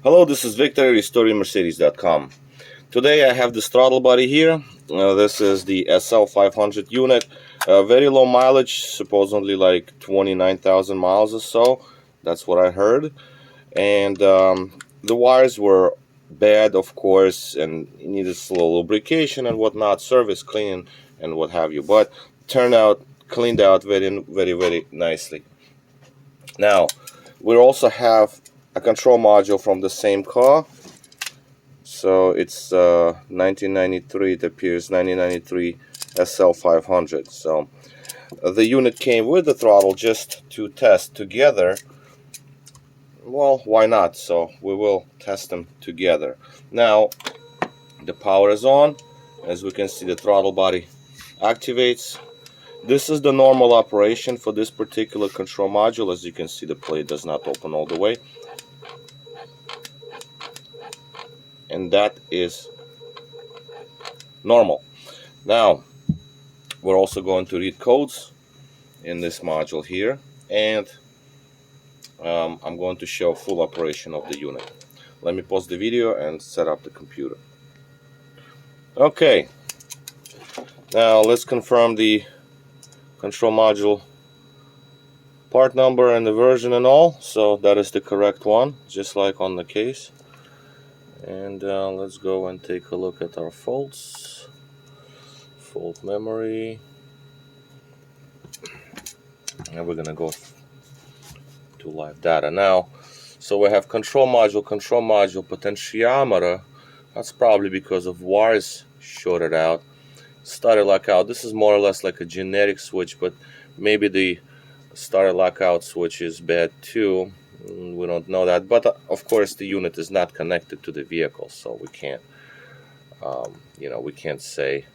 Hello, this is Victor, RestoreMercedes.com. Today I have this throttle body here. This is the SL500 unit. Very low mileage, supposedly like 29,000 miles or so. That's what I heard. And the wires were bad, of course, and needed slow lubrication and whatnot, service cleaning and what have you. But turned out, cleaned out very, very, very nicely. Now, we also have a control module from the same car. So it's 1993, it appears 1993 SL500. So the unit came with the throttle just to test together. Well, why not? So we will test them together. Now the power is on. As we can see, the throttle body activates. This is the normal operation for this particular control module. As you can see, the plate does not open all the way. And that is normal. Now, we're also going to read codes in this module here, and I'm going to show full operation of the unit. Let me pause the video and set up the computer. Okay, now let's confirm the control module part number and the version and all. So that is the correct one, just like on the case. And let's go and take a look at our faults. Fault memory. And we're gonna go to live data now. So we have control module, potentiometer. That's probably because of wires shorted out. Starter lockout. This is more or less like a generic switch, but maybe the starter lockout switch is bad too. We don't know that, but of course the unit is not connected to the vehicle, so we can't, we can't say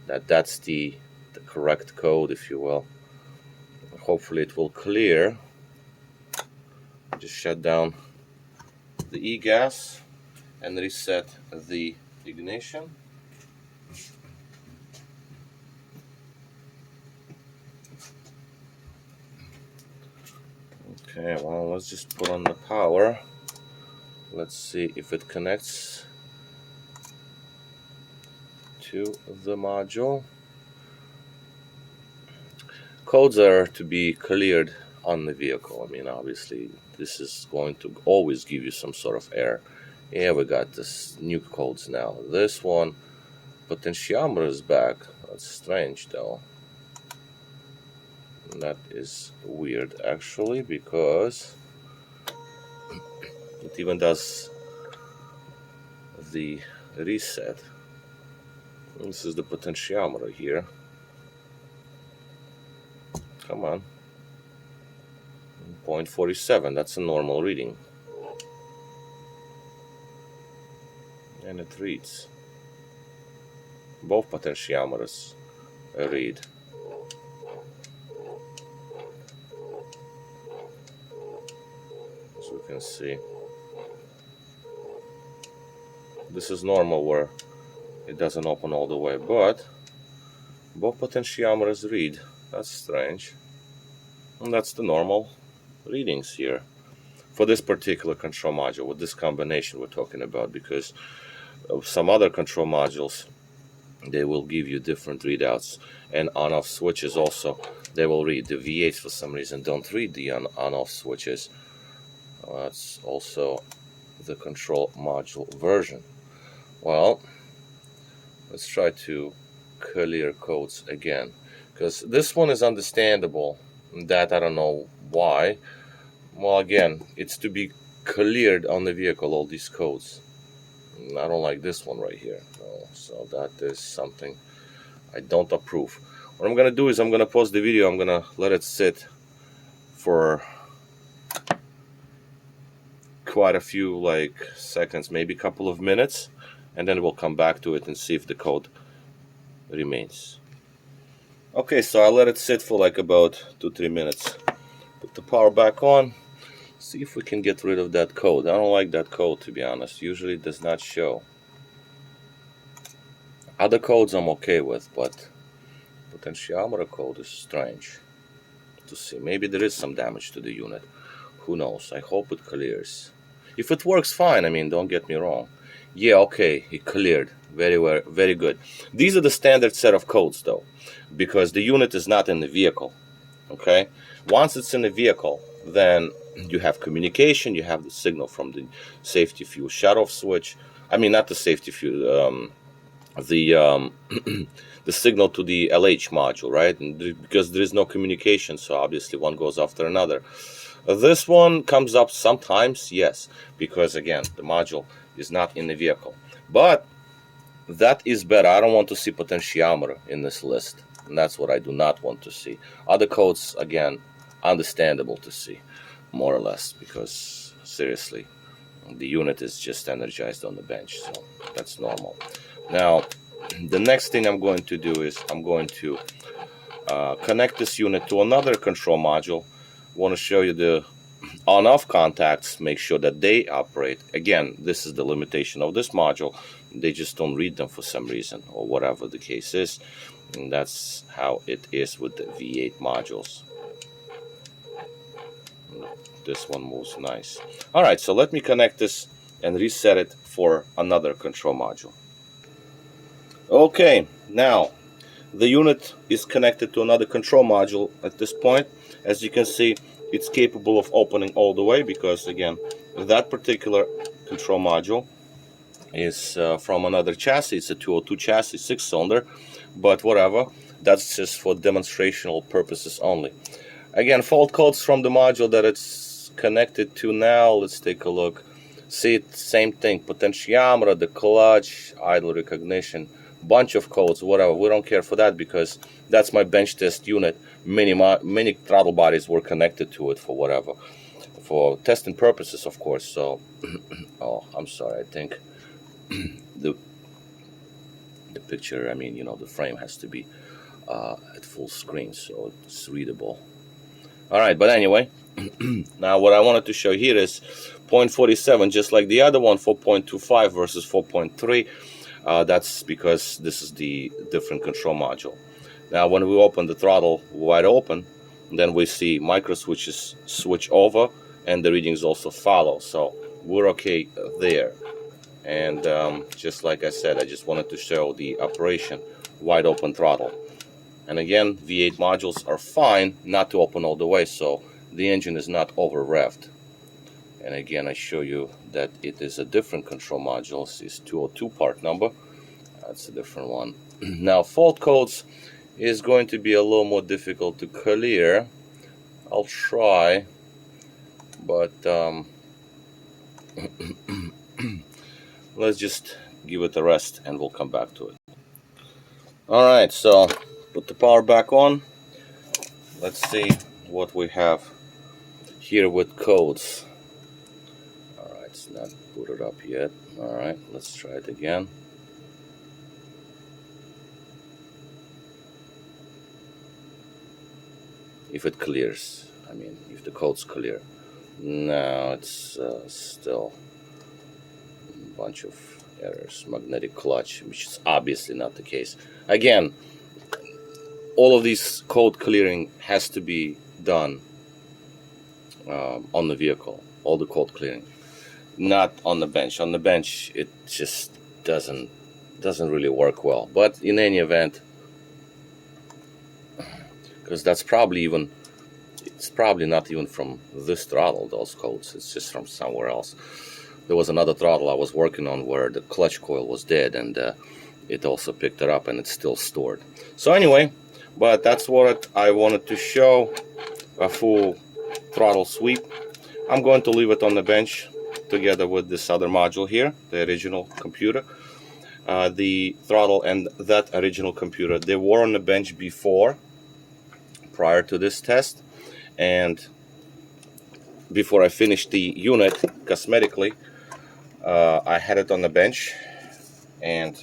that that's the correct code, if you will. Hopefully it will clear. Just shut down the Egas and reset the ignition. Okay, well, let's just put on the power. Let's see if it connects to the module. Codes are to be cleared on the vehicle. I mean, obviously, this is going to always give you some sort of error. Yeah, we got this new codes now. This one, potentiometer is back. That's strange, though. That is weird, actually, because it even does the reset. This is the potentiometer here. Come on. 0.47, that's a normal reading. And it reads. Both potentiometers read. As we can see. This is normal where it doesn't open all the way, but both potentiometers read. That's strange. And that's the normal readings here for this particular control module with this combination we're talking about, because of some other control modules, they will give you different readouts, and on-off switches also, they will read. The V8s for some reason don't read the on-off switches. That's also the control module version. Well, let's try to clear codes again, because this one is understandable. That I don't know why. Well, again, it's to be cleared on the vehicle, all these codes. I don't like this one right here. No, so that is something I don't approve. What I'm gonna do is I'm gonna pause the video. I'm gonna let it sit for quite a few seconds, maybe a couple of minutes, and then we'll come back to it and see if the code remains. Okay, so I let it sit for about 2-3 minutes. Put the power back on. See if we can get rid of that code. I don't like that code, to be honest. Usually it does not show. Other codes I'm okay with, but potentiometer code is strange to see. Maybe there is some damage to the unit. Who knows? I hope it clears. If it works fine, I mean, don't get me wrong. Yeah, okay, it cleared. Very well, very good. These are the standard set of codes, though, because the unit is not in the vehicle. Okay, once it's in the vehicle, then you have communication. You have the signal from the safety fuel shutoff switch. I mean, not the safety fuel. The the signal to the LH module, right? And because there is no communication, so obviously one goes after another. This one comes up sometimes, yes, because again, the module is not in the vehicle. But that is better. I don't want to see potentiometer in this list. And that's what I do not want to see. Other codes, again, understandable to see, more or less, because seriously, the unit is just energized on the bench, so that's normal. Now, the next thing I'm going to do is I'm going to connect this unit to another control module. I want to show you the on-off contacts, make sure that they operate. Again, this is the limitation of this module. They just don't read them for some reason, or whatever the case is. And that's how it is with the V8 modules. This one moves nice. All right, so let me connect this and reset it for another control module. Okay, now the unit is connected to another control module at this point. As you can see, it's capable of opening all the way because, again, that particular control module is from another chassis. It's a 202 chassis, 6-cylinder, but whatever. That's just for demonstrational purposes only. Again, fault codes from the module that it's connected to now. Let's take a look. See, same thing. Potentiometer, the clutch, idle recognition, bunch of codes, whatever. We don't care for that because that's my bench test unit. Many throttle bodies were connected to it for whatever. For testing purposes, of course. So, oh, I'm sorry. I think the picture, I mean, you know, the frame has to be at full screen so it's readable. All right, but anyway, now what I wanted to show here is 0.47, just like the other one, 4.25 versus 4.3. That's because this is the different control module. Now, when we open the throttle wide open, then we see micro switches switch over, and the readings also follow. So we're okay there. And just like I said, I just wanted to show the operation wide open throttle. And again, V8 modules are fine not to open all the way, so the engine is not over revved. And again, I show you that it is a different control module. This is 202 part number. That's a different one. Now, fault codes is going to be a little more difficult to clear. I'll try, but let's just give it a rest and we'll come back to it. Alright, so put the power back on. Let's see what we have here with codes. Alright, it's not booted up yet. Alright, let's try it again. If it clears, I mean, if the code's clear. No, it's still a bunch of errors. Magnetic clutch, which is obviously not the case. Again, all of these code clearing has to be done on the vehicle. All the code clearing, not on the bench. On the bench, it just doesn't really work well. But in any event, because that's probably even, it's probably not even from this throttle, those codes. It's just from somewhere else. There was another throttle I was working on where the clutch coil was dead, and it also picked it up, and it's still stored. So anyway, but that's what I wanted to show, a full throttle sweep. I'm going to leave it on the bench together with this other module here, the original computer. The throttle and that original computer, they were on the bench before, prior to this test, and before I finished the unit cosmetically, I had it on the bench and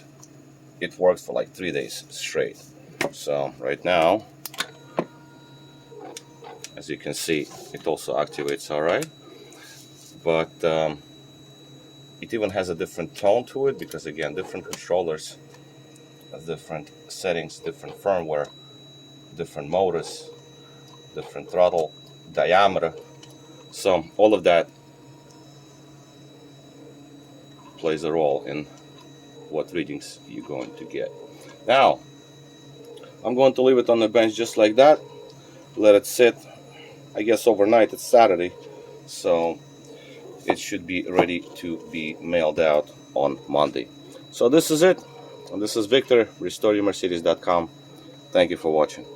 it worked for like 3 days straight. So right now, as you can see, it also activates all right, but it even has a different tone to it because, again, different controllers, different settings, different firmware, different motors, different throttle diameter. So all of that plays a role in what readings you're going to get. Now, I'm going to leave it on the bench just like that. Let it sit, I guess overnight. It's Saturday, so it should be ready to be mailed out on Monday. So this is it. And this is Victor, RestoreYourMercedes.com. Thank you for watching.